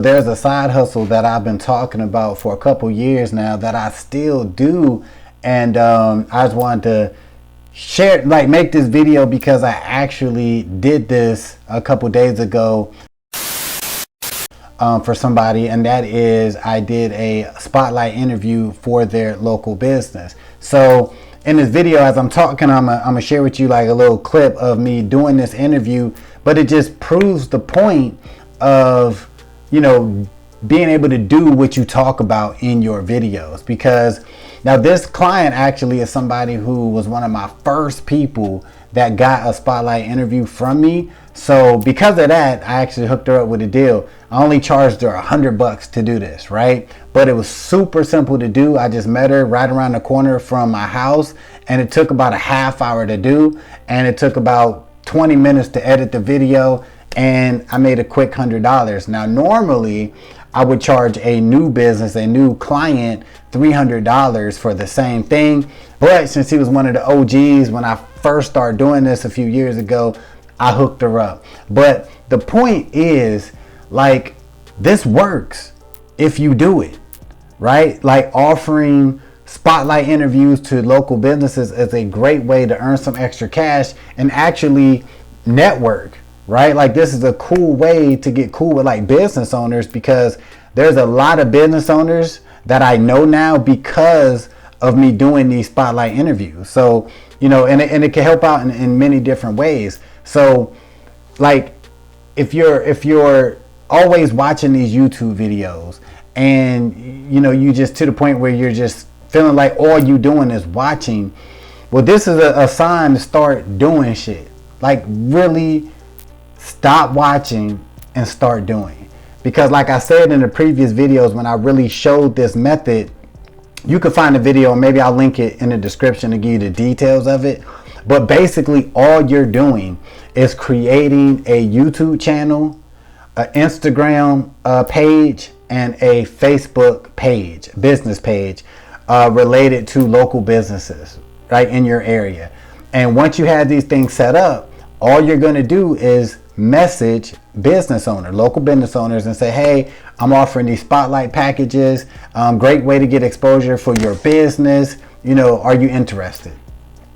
There's a side hustle that I've been talking about for a couple years now that I still do, and I just wanted to share, like, make this video because I actually did this a couple days ago for somebody, and that is I did a spotlight interview for their local business. So in this video, as I'm talking, I'm gonna share with you like a little clip of me doing this interview, but it just proves the point of, you know, being able to do what you talk about in your videos. Because now this client actually is somebody who was one of my first people that got a spotlight interview from me. So because of that, I actually hooked her up with a deal. I only charged her $100 to do this, right? But it was super simple to do. I just met her right around the corner from my house, and it took about a half hour to do, and it took about 20 minutes to edit the video, and I made a quick $100. Now, normally I would charge a new business, a new client, $300 for the same thing. But since he was one of the OGs when I first started doing this a few years ago, I hooked her up. But the point is, like, this works if you do it, right? Like, offering spotlight interviews to local businesses is a great way to earn some extra cash and actually network, right? Like, this is a cool way to get cool with like business owners, because there's a lot of business owners that I know now because of me doing these spotlight interviews. So, you know, and it can help out in many different ways. So, like, if you're always watching these YouTube videos and, you know, you just to the point where you're just feeling like all you doing is watching, well, this is a sign to start doing shit. Like, really stop watching and start doing. Because like I said in the previous videos, when I really showed this method, you can find the video, and maybe I'll link it in the description to give you the details of it. But basically all you're doing is creating a YouTube channel, an Instagram page, and a Facebook page, business page, related to local businesses right in your area. And once you have these things set up, all you're going to do is message business owners, local business owners, and say, hey, I'm offering these spotlight packages. Great way to get exposure for your business. You know, are you interested?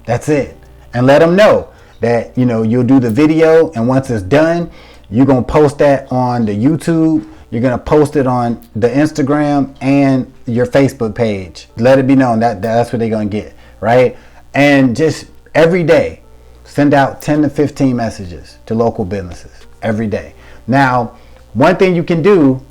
That's it. And let them know that, you know, you'll do the video, and once it's done, you're going to post that on the YouTube. You're going to post it on the Instagram and your Facebook page. Let it be known that that's what they're going to get, right? And just every day, send out 10 to 15 messages to local businesses every day. Now, one thing you can do,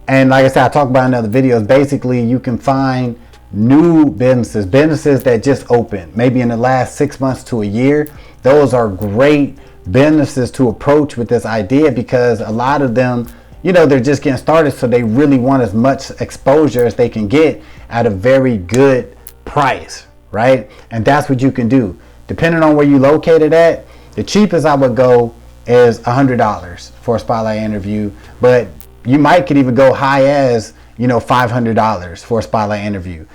and like I said, I talk about in other videos, basically you can find new businesses that just opened, maybe in the last 6 months to a year. Those are great businesses to approach with this idea, because a lot of them, you know, they're just getting started, so they really want as much exposure as they can get at a very good price, right? And that's what you can do. Depending on where you located at, the cheapest I would go is $100 for a spotlight interview, but you might could even go high as, you know, $500 for a spotlight interview.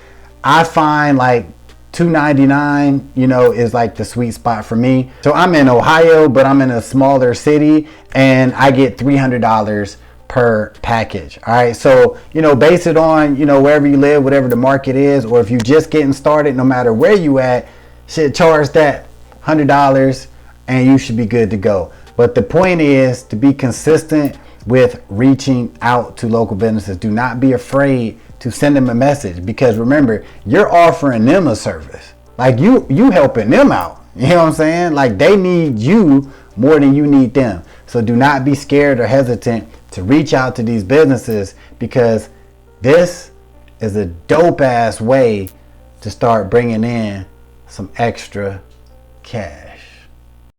I find like $299, you know, is like the sweet spot for me. So I'm in Ohio, but I'm in a smaller city, and I get $300 per package. All right, so, you know, base it on, you know, wherever you live, whatever the market is, or if you're just getting started, no matter where you at, should charge that $100 and you should be good to go. But the point is to be consistent with reaching out to local businesses. Do not be afraid to send them a message, because remember, you're offering them a service. Like, you helping them out. You know what I'm saying? Like, they need you more than you need them. So do not be scared or hesitant to reach out to these businesses, because this is a dope ass way to start bringing in some extra cash.